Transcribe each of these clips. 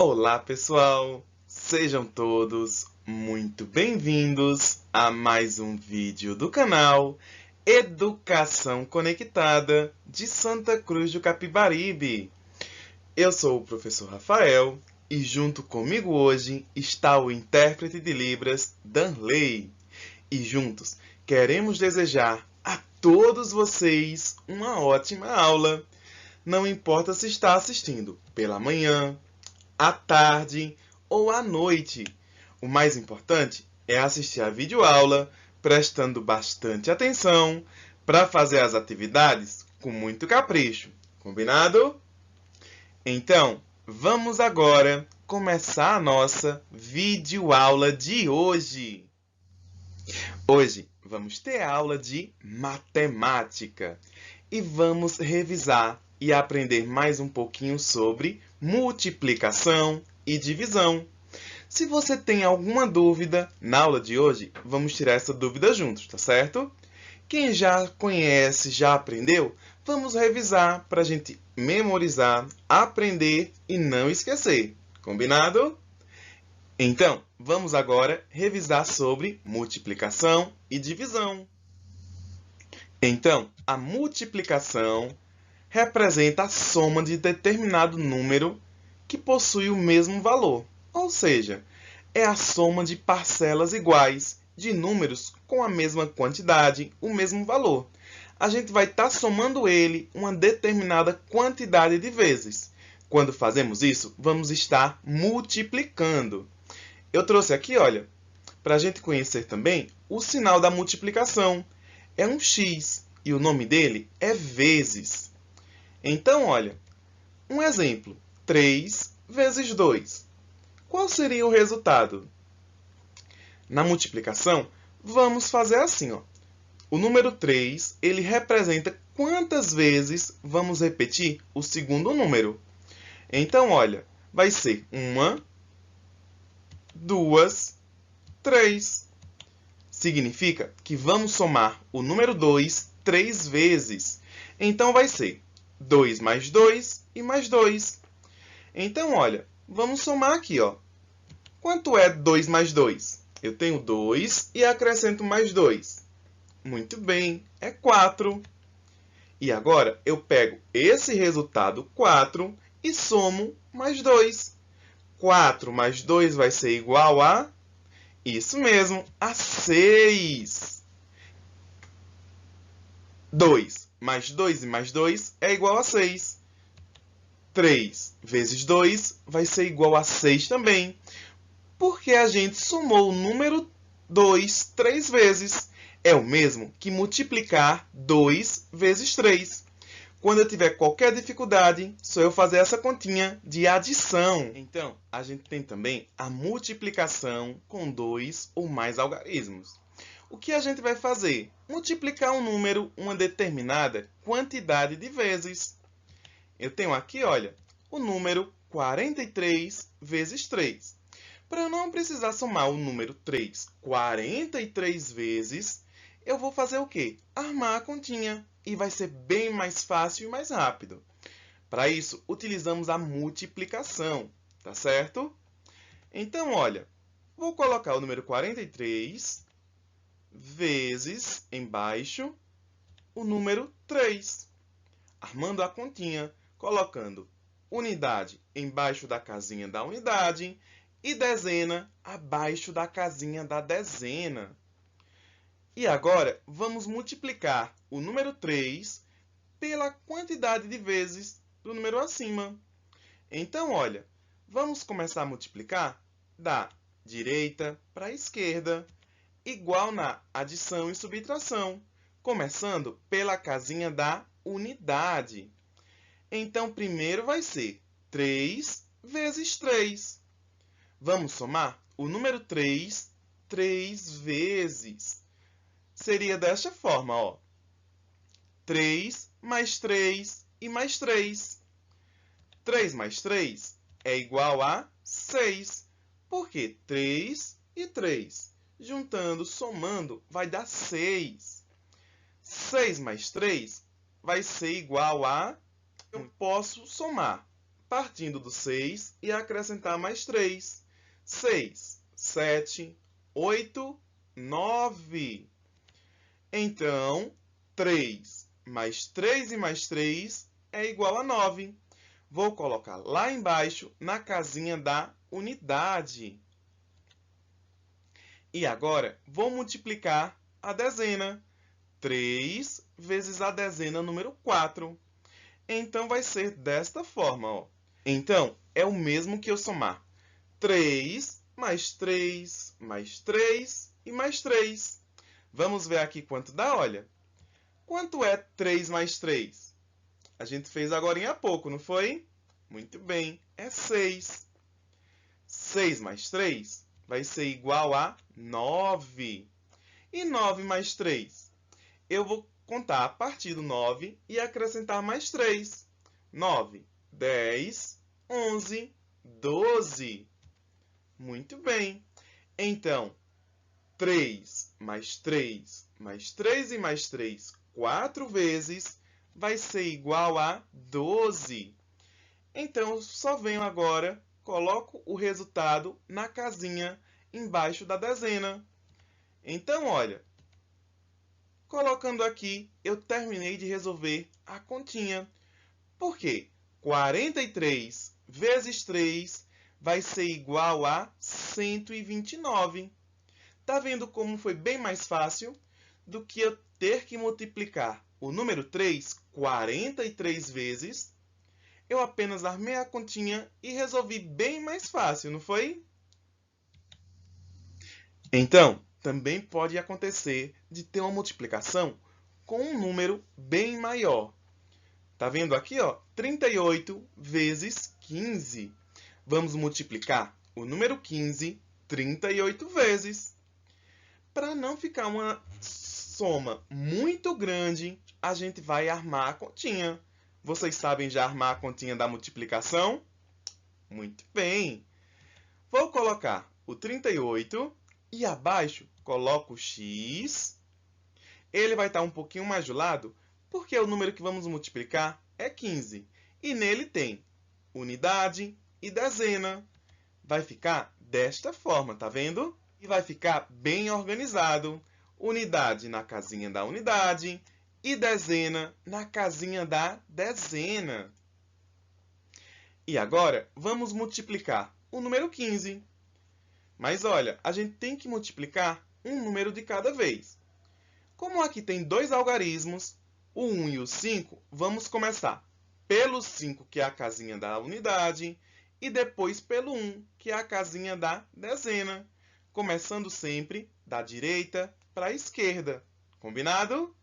Olá, pessoal! Sejam todos muito bem-vindos a mais um vídeo do canal Educação Conectada de Santa Cruz do Capibaribe. Eu sou o professor Rafael e junto comigo hoje está o intérprete de Libras, Danley. E juntos queremos desejar a todos vocês uma ótima aula. Não importa se está assistindo pela manhã, à tarde ou à noite. O mais importante é assistir a videoaula, prestando bastante atenção para fazer as atividades com muito capricho. Combinado? Então, vamos agora começar a nossa videoaula de hoje. Hoje vamos ter aula de matemática e vamos revisar e aprender mais um pouquinho sobre multiplicação e divisão. Se você tem alguma dúvida na aula de hoje, vamos tirar essa dúvida juntos, tá certo? Quem já conhece, já aprendeu, vamos revisar para a gente memorizar, aprender e não esquecer. Combinado? Então, vamos agora revisar sobre multiplicação e divisão. Então, a multiplicação representa a soma de determinado número que possui o mesmo valor, ou seja, é a soma de parcelas iguais de números com a mesma quantidade, o mesmo valor. A gente vai estar somando ele uma determinada quantidade de vezes. Quando fazemos isso, vamos estar multiplicando. Eu trouxe aqui, olha, para a gente conhecer também o sinal da multiplicação. É um X e o nome dele é vezes. Então, olha, um exemplo, 3 vezes 2. Qual seria o resultado? Na multiplicação, vamos fazer assim, ó. O número 3, ele representa quantas vezes vamos repetir o segundo número. Então, olha, vai ser 1, 2, 3. Significa que vamos somar o número 2 3 vezes. Então, vai ser 2 mais 2 e mais 2. Então, olha, vamos somar aqui, ó. Quanto é 2 mais 2? Eu tenho 2 e acrescento mais 2. Muito bem, é 4. E agora eu pego esse resultado 4 e somo mais 2. 4 mais 2 vai ser igual a... Isso mesmo, a 6. 2 mais 2 e mais 2 é igual a 6. 3 vezes 2 vai ser igual a 6 também, porque a gente somou o número 2 3 vezes. É o mesmo que multiplicar 2 vezes 3. Quando eu tiver qualquer dificuldade, só eu fazer essa continha de adição. Então, a gente tem também a multiplicação com 2 ou mais algarismos. O que a gente vai fazer? Multiplicar um número uma determinada quantidade de vezes. Eu tenho aqui, olha, o número 43 vezes 3. Para eu não precisar somar o número 3 43 vezes, eu vou fazer o quê? Armar a continha. E vai ser bem mais fácil e mais rápido. Para isso, utilizamos a multiplicação, tá certo? Então, olha, vou colocar o número 43 vezes embaixo o número 3. Armando a continha, colocando unidade embaixo da casinha da unidade e dezena abaixo da casinha da dezena. E agora, vamos multiplicar o número 3 pela quantidade de vezes do número acima. Então, olha, vamos começar a multiplicar da direita para a esquerda, igual na adição e subtração, começando pela casinha da unidade. Então, primeiro vai ser 3 vezes 3. Vamos somar o número 3 3 vezes. Seria desta forma, ó. 3 mais 3 e mais 3. 3 mais 3 é igual a 6. Porque 3 e 3, juntando, somando, vai dar 6. 6 mais 3 vai ser igual a... Eu posso somar partindo do 6 e acrescentar mais 3. 6, 7, 8, 9. Então, 3 mais 3 e mais 3 é igual a 9. Vou colocar lá embaixo, na casinha da unidade. E agora, vou multiplicar a dezena. 3 vezes a dezena número 4. Então, vai ser desta forma, ó. Então, é o mesmo que eu somar 3 mais 3 mais 3 e mais 3. Vamos ver aqui quanto dá, olha. Quanto é 3 mais 3? A gente fez agora há pouco, não foi? Muito bem, é 6. 6 mais 3 vai ser igual a 9. E 9 mais 3? Eu vou contar a partir do 9 e acrescentar mais 3. 9, 10, 11, 12. Muito bem. Então, 3 mais 3 mais 3 e mais 3, 4 vezes, vai ser igual a 12. Então, só venho agora, coloco o resultado na casinha embaixo da dezena. Então, olha, colocando aqui, eu terminei de resolver a continha. Por quê? 43 vezes 3 vai ser igual a 129. Tá vendo como foi bem mais fácil do que eu ter que multiplicar o número 3 43 vezes? Eu apenas armei a continha e resolvi bem mais fácil, não foi? Então, também pode acontecer de ter uma multiplicação com um número bem maior. Tá vendo aqui, ó? 38 vezes 15. Vamos multiplicar o número 15 38 vezes. Para não ficar uma soma muito grande, a gente vai armar a continha. Vocês sabem já armar a continha da multiplicação? Muito bem! Vou colocar o 38 e abaixo coloco o x. Ele vai estar um pouquinho mais do lado, porque o número que vamos multiplicar é 15. E nele tem unidade e dezena. Vai ficar desta forma, tá vendo? E vai ficar bem organizado. Unidade na casinha da unidade e dezena na casinha da dezena. E agora, vamos multiplicar o número 15. Mas olha, a gente tem que multiplicar um número de cada vez. Como aqui tem dois algarismos, o 1 e o 5, vamos começar pelo 5, que é a casinha da unidade, e depois pelo 1, que é a casinha da dezena, começando sempre da direita para a esquerda. Combinado?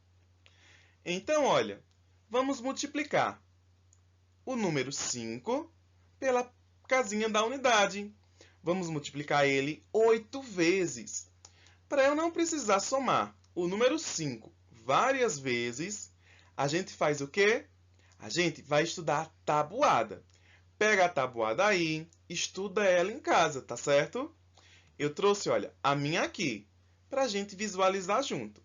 Então, olha, vamos multiplicar o número 5 pela casinha da unidade. Vamos multiplicar ele 8 vezes. Para eu não precisar somar o número 5 várias vezes, a gente faz o quê? A gente vai estudar a tabuada. Pega a tabuada aí, estuda ela em casa, tá certo? Eu trouxe, olha, a minha aqui, para a gente visualizar junto.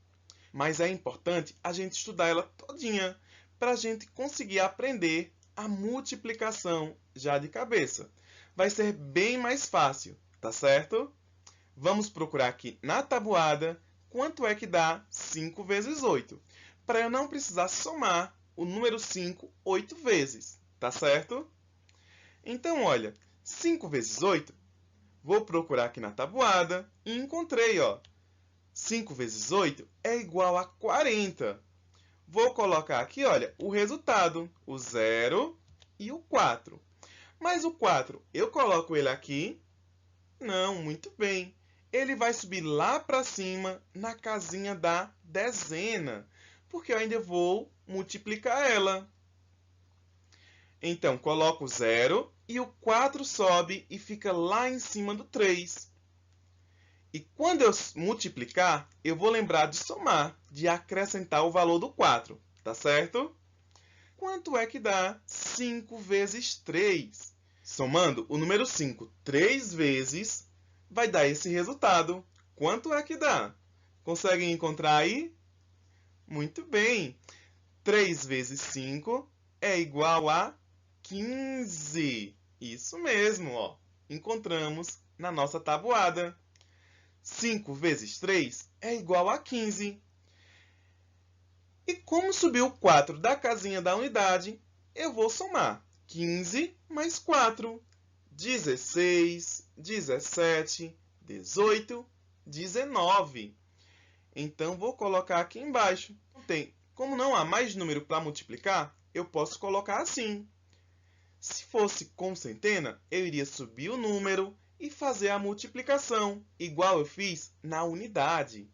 Mas é importante a gente estudar ela todinha, para a gente conseguir aprender a multiplicação já de cabeça. Vai ser bem mais fácil, tá certo? Vamos procurar aqui na tabuada quanto é que dá 5 vezes 8, para eu não precisar somar o número 5 8 vezes, tá certo? Então, olha, 5 vezes 8, vou procurar aqui na tabuada e encontrei, ó. 5 vezes 8 é igual a 40. Vou colocar aqui, olha, o resultado, o 0 e o 4. Mas o 4, eu coloco ele aqui? Não, muito bem. Ele vai subir lá para cima, na casinha da dezena, porque eu ainda vou multiplicar ela. Então, coloco o 0 e o 4 sobe e fica lá em cima do 3. E quando eu multiplicar, eu vou lembrar de somar, de acrescentar o valor do 4, tá certo? Quanto é que dá 5 vezes 3? Somando o número 5 3 vezes, vai dar esse resultado. Quanto é que dá? Conseguem encontrar aí? Muito bem! 3 vezes 5 é igual a 15. Isso mesmo, ó. Encontramos na nossa tabuada. 5 vezes 3 é igual a 15. E como subiu o 4 da casinha da unidade, eu vou somar 15 mais 4. 16, 17, 18, 19. Então, vou colocar aqui embaixo. Como não há mais número para multiplicar, eu posso colocar assim. Se fosse com centena, eu iria subir o número e fazer a multiplicação, igual eu fiz na unidade.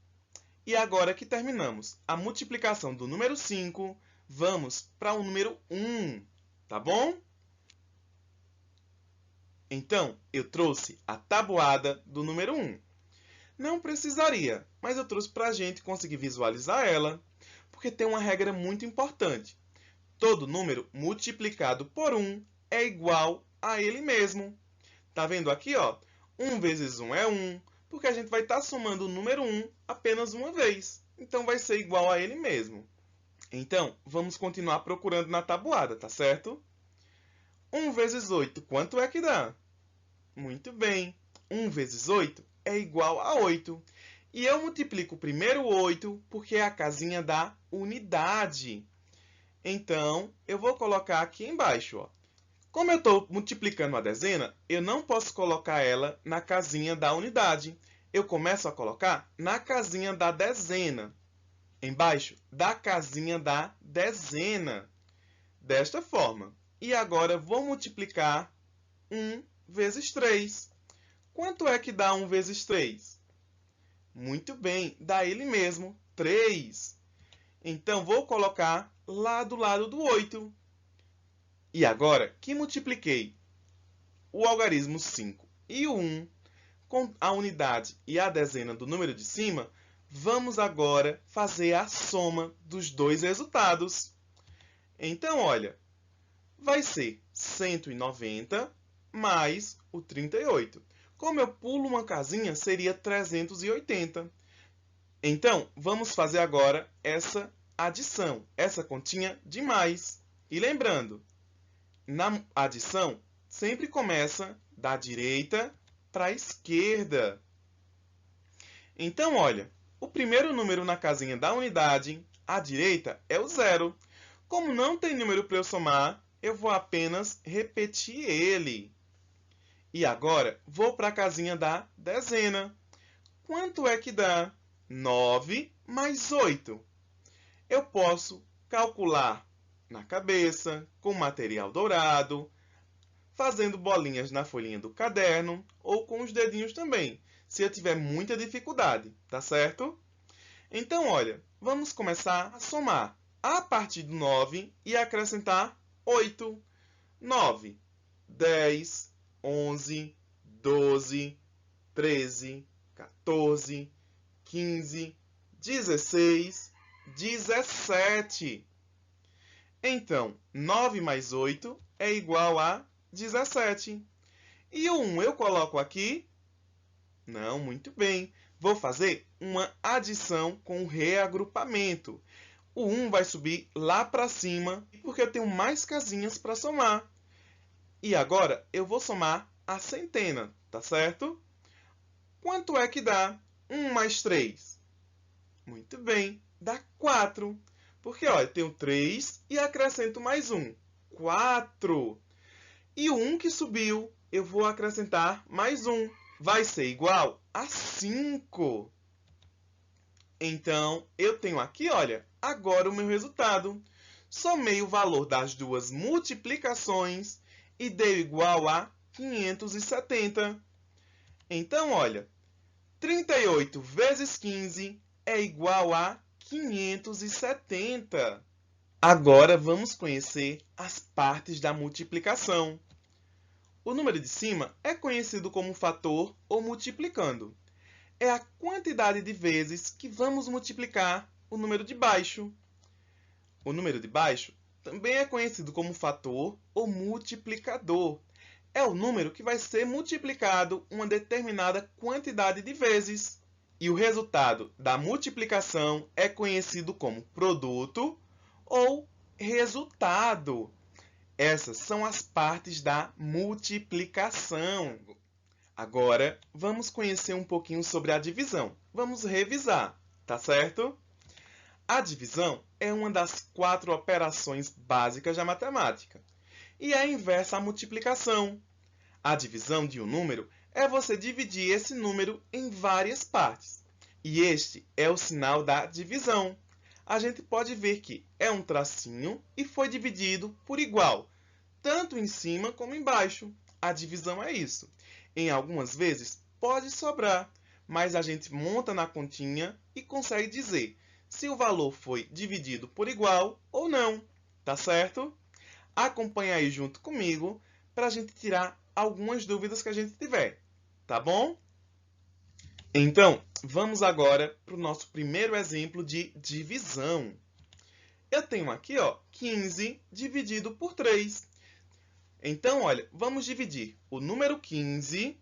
E agora que terminamos a multiplicação do número 5, vamos para o número 1, tá bom? Então, eu trouxe a tabuada do número 1. Não precisaria, mas eu trouxe para a gente conseguir visualizar ela, porque tem uma regra muito importante. Todo número multiplicado por 1 é igual a ele mesmo. Tá vendo aqui, ó? 1 vezes 1 é 1, porque a gente vai estar somando o número 1 apenas uma vez. Então, vai ser igual a ele mesmo. Então, vamos continuar procurando na tabuada, tá certo? 1 vezes 8, quanto é que dá? Muito bem. 1 vezes 8 é igual a 8. E eu multiplico primeiro o 8 porque é a casinha da unidade. Então, eu vou colocar aqui embaixo, ó. Como eu estou multiplicando a dezena, eu não posso colocar ela na casinha da unidade. Eu começo a colocar na casinha da dezena. Embaixo da casinha da dezena. Desta forma. E agora, vou multiplicar 1 vezes 3. Quanto é que dá 1 vezes 3? Muito bem, dá ele mesmo, 3. Então, vou colocar lá do lado do 8. E agora que multipliquei o algarismo 5 e o 1 com a unidade e a dezena do número de cima, vamos agora fazer a soma dos dois resultados. Então, olha, vai ser 190 mais o 38. Como eu pulo uma casinha, seria 380. Então, vamos fazer agora essa adição, essa continha de mais. E lembrando, na adição, sempre começa da direita para a esquerda. Então, olha, o primeiro número na casinha da unidade, à direita, é o 0. Como não tem número para eu somar, eu vou apenas repetir ele. E agora, vou para a casinha da dezena. Quanto é que dá? 9 mais 8. Eu posso calcular na cabeça, com material dourado, fazendo bolinhas na folhinha do caderno ou com os dedinhos também, se eu tiver muita dificuldade, tá certo? Então, olha, vamos começar a somar a partir do 9 e acrescentar 8. 9, 10, 11, 12, 13, 14, 15, 16, 17. Então, 9 mais 8 é igual a 17. E o 1 eu coloco aqui? Não, muito bem. Vou fazer uma adição com reagrupamento. O 1 vai subir lá para cima, porque eu tenho mais casinhas para somar. E agora, eu vou somar a centena, tá certo? Quanto é que dá 1 mais 3? Muito bem, dá 4. Porque, ó, eu tenho 3 e acrescento mais 1. 4. E o 1 que subiu, eu vou acrescentar mais 1. Vai ser igual a 5. Então, eu tenho aqui, olha, agora o meu resultado. Somei o valor das duas multiplicações e deu igual a 570. Então, olha, 38 vezes 15 é igual a 570. Agora, vamos conhecer as partes da multiplicação. O número de cima é conhecido como fator ou multiplicando. É a quantidade de vezes que vamos multiplicar o número de baixo. O número de baixo também é conhecido como fator ou multiplicador. É o número que vai ser multiplicado uma determinada quantidade de vezes. E o resultado da multiplicação é conhecido como produto ou resultado. Essas são as partes da multiplicação. Agora, vamos conhecer um pouquinho sobre a divisão. Vamos revisar, tá certo? A divisão é uma das 4 operações básicas da matemática e é inversa à multiplicação. A divisão de um número é você dividir esse número em várias partes. E este é o sinal da divisão. A gente pode ver que é um tracinho e foi dividido por igual, tanto em cima como embaixo. A divisão é isso. Em algumas vezes pode sobrar, mas a gente monta na continha e consegue dizer se o valor foi dividido por igual ou não, tá certo? Acompanhe aí junto comigo para a gente tirar algumas dúvidas que a gente tiver, tá bom? Então, vamos agora para o nosso primeiro exemplo de divisão. Eu tenho aqui, ó, 15 dividido por 3. Então, olha, vamos dividir o número 15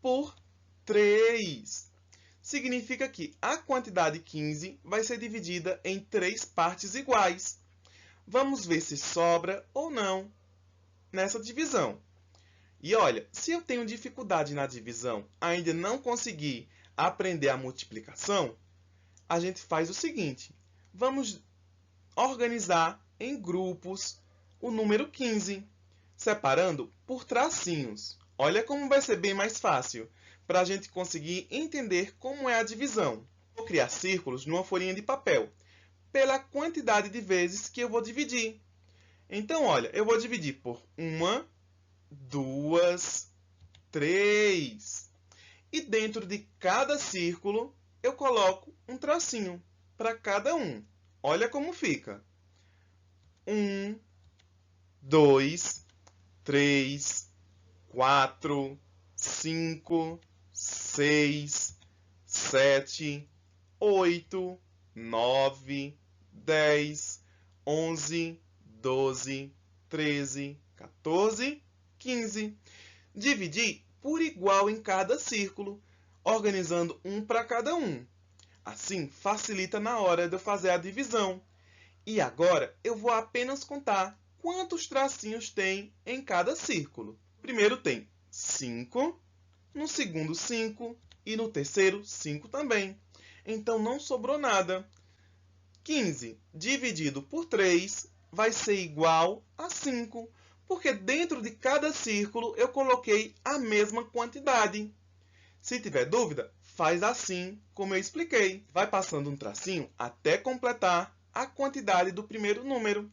por 3. Significa que a quantidade 15 vai ser dividida em 3 partes iguais. Vamos ver se sobra ou não nessa divisão. E olha, se eu tenho dificuldade na divisão, ainda não consegui aprender a multiplicação, a gente faz o seguinte. Vamos organizar em grupos o número 15, separando por tracinhos. Olha como vai ser bem mais fácil para a gente conseguir entender como é a divisão. Vou criar círculos numa folhinha de papel, pela quantidade de vezes que eu vou dividir. Então, olha, eu vou dividir por 1, 2, 3. E dentro de cada círculo, eu coloco um tracinho para cada um. Olha como fica. 1, 2, 3, 4, 5, 6, 7, 8, 9, 10, 11, 12, 13, 14, 15. Dividi por igual em cada círculo, organizando um para cada um. Assim, facilita na hora de eu fazer a divisão. E agora, eu vou apenas contar quantos tracinhos tem em cada círculo. Primeiro tem 5, no segundo 5 e no terceiro 5 também. Então, não sobrou nada. 15 dividido por 3 vai ser igual a 5, porque dentro de cada círculo eu coloquei a mesma quantidade. Se tiver dúvida, faz assim como eu expliquei. Vai passando um tracinho até completar a quantidade do primeiro número,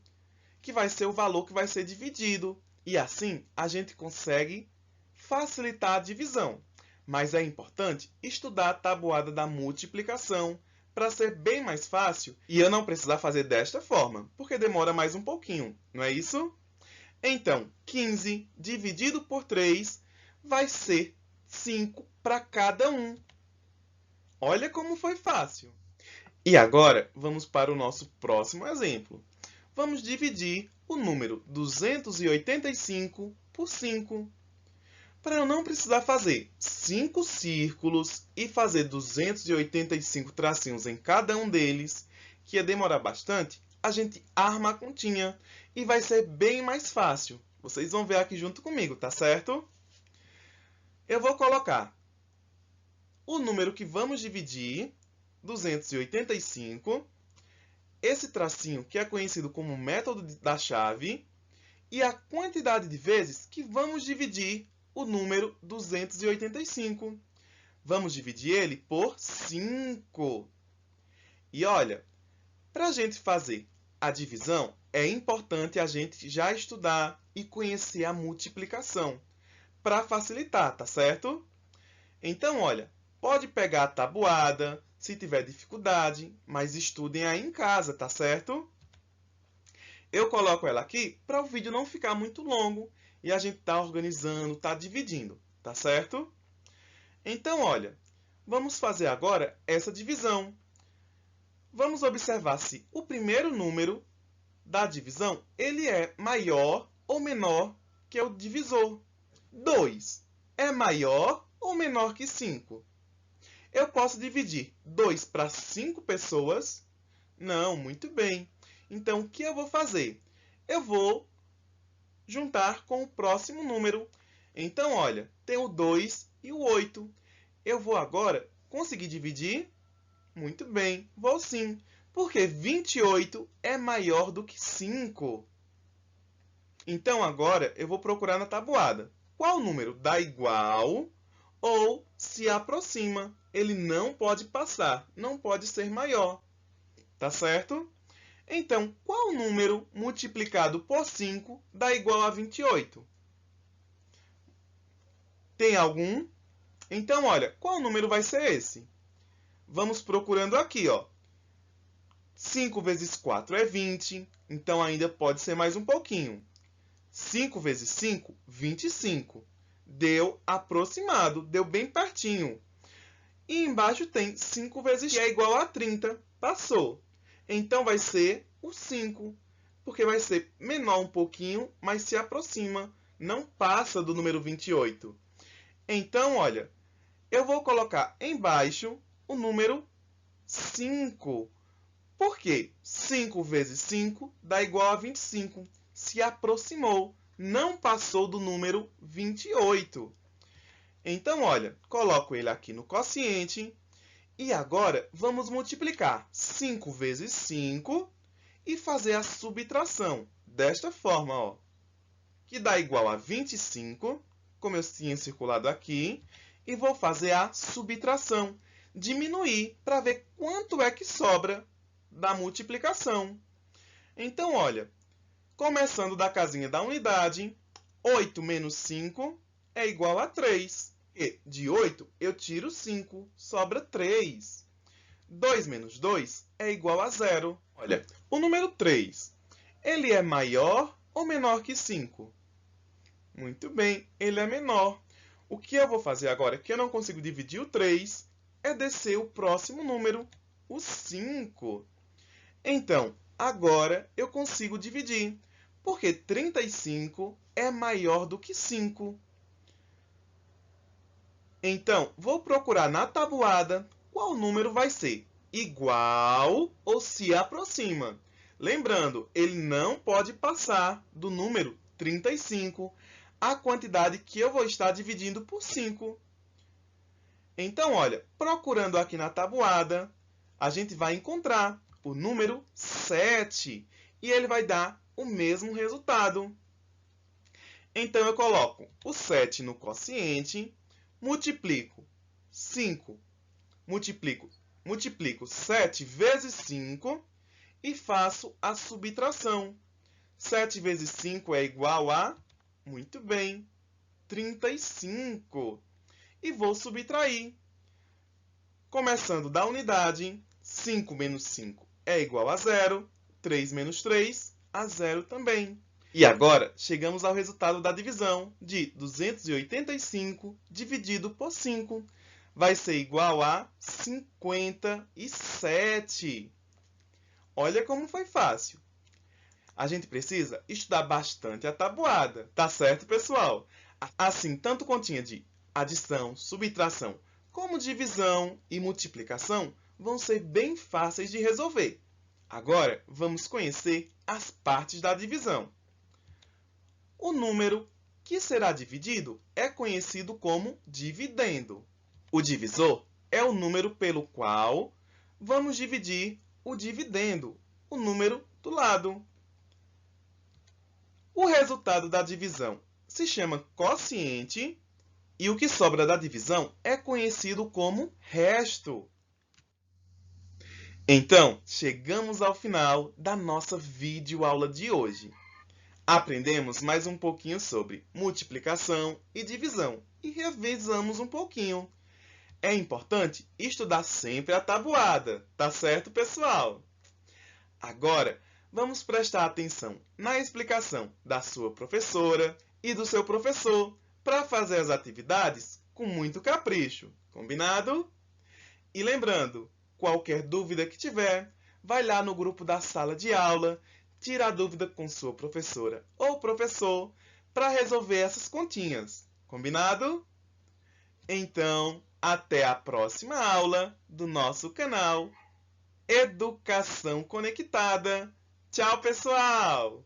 que vai ser o valor que vai ser dividido. E assim a gente consegue facilitar a divisão. Mas é importante estudar a tabuada da multiplicação para ser bem mais fácil e eu não precisar fazer desta forma, porque demora mais um pouquinho, não é isso? Então, 15 dividido por 3 vai ser 5 para cada um. Olha como foi fácil. E agora, vamos para o nosso próximo exemplo. Vamos dividir o número 285 por 5. Para eu não precisar fazer 5 círculos e fazer 285 tracinhos em cada um deles, que ia demorar bastante, a gente arma a continha e vai ser bem mais fácil. Vocês vão ver aqui junto comigo, tá certo? Eu vou colocar o número que vamos dividir, 285, esse tracinho que é conhecido como método da chave, e a quantidade de vezes que vamos dividir o número 285. Vamos dividir ele por 5. E olha, para a gente fazer a divisão, é importante a gente já estudar e conhecer a multiplicação, para facilitar, tá certo? Então, olha, pode pegar a tabuada, se tiver dificuldade, mas estudem aí em casa, tá certo? Eu coloco ela aqui para o vídeo não ficar muito longo e a gente tá organizando, tá dividindo, tá certo? Então, olha, vamos fazer agora essa divisão. Vamos observar se o primeiro número da divisão ele é maior ou menor que o divisor. 2 é maior ou menor que 5? Eu posso dividir 2 para 5 pessoas? Não, muito bem. Então, o que eu vou fazer? Eu vou juntar com o próximo número. Então, olha, tem o 2 e o 8. Eu vou agora conseguir dividir? Muito bem, vou sim, porque 28 é maior do que 5. Então, agora, eu vou procurar na tabuada. Qual número dá igual ou se aproxima? Ele não pode passar, não pode ser maior. Tá certo? Então, qual número multiplicado por 5 dá igual a 28? Tem algum? Então, olha, qual número vai ser esse? Vamos procurando aqui, ó. 5 vezes 4 é 20, então ainda pode ser mais um pouquinho. 5 vezes 5, 25. Deu aproximado, deu bem pertinho. E embaixo tem 5 vezes que é igual a 30. Passou. Então, vai ser o 5, porque vai ser menor um pouquinho, mas se aproxima. Não passa do número 28. Então, olha, eu vou colocar embaixo o número 5. Por quê? 5 vezes 5 dá igual a 25. Se aproximou, não passou do número 28. Então, olha, coloco ele aqui no quociente. E agora, vamos multiplicar 5 vezes 5 e fazer a subtração. Desta forma, ó, que dá igual a 25, como eu tinha circulado aqui. E vou fazer a subtração. Diminuir para ver quanto é que sobra da multiplicação. Então, olha, começando da casinha da unidade, 8 menos 5 é igual a 3. E de 8 eu tiro 5, sobra 3. 2 menos 2 é igual a 0. Olha, o número 3, ele é maior ou menor que 5? Muito bem, ele é menor. O que eu vou fazer agora, que eu não consigo dividir o 3, é descer o próximo número, o 5. Então, agora eu consigo dividir, porque 35 é maior do que 5. Então, vou procurar na tabuada qual número vai ser igual ou se aproxima. Lembrando, ele não pode passar do número 35, a quantidade que eu vou estar dividindo por 5. Então, olha, procurando aqui na tabuada, a gente vai encontrar o número 7 e ele vai dar o mesmo resultado. Então, eu coloco o 7 no quociente, multiplico 5, multiplico 7 vezes 5 e faço a subtração. 7 vezes 5 é igual a, muito bem, 35. E vou subtrair. Começando da unidade, 5 menos 5 é igual a 0. 3 menos 3, a 0 também. E agora, chegamos ao resultado da divisão de 285 dividido por 5. Vai ser igual a 57. Olha como foi fácil. A gente precisa estudar bastante a tabuada, tá certo, pessoal? Assim, tanto continha de adição, subtração, como divisão e multiplicação vão ser bem fáceis de resolver. Agora, vamos conhecer as partes da divisão. O número que será dividido é conhecido como dividendo. O divisor é o número pelo qual vamos dividir o dividendo, o número do lado. O resultado da divisão se chama quociente e o que sobra da divisão é conhecido como resto. Então, chegamos ao final da nossa videoaula de hoje. Aprendemos mais um pouquinho sobre multiplicação e divisão e revisamos um pouquinho. É importante estudar sempre a tabuada, tá certo, pessoal? Agora, vamos prestar atenção na explicação da sua professora e do seu professor para fazer as atividades com muito capricho, combinado? E lembrando, qualquer dúvida que tiver, vai lá no grupo da sala de aula, tira a dúvida com sua professora ou professor para resolver essas continhas, combinado? Então, até a próxima aula do nosso canal Educação Conectada. Tchau, pessoal!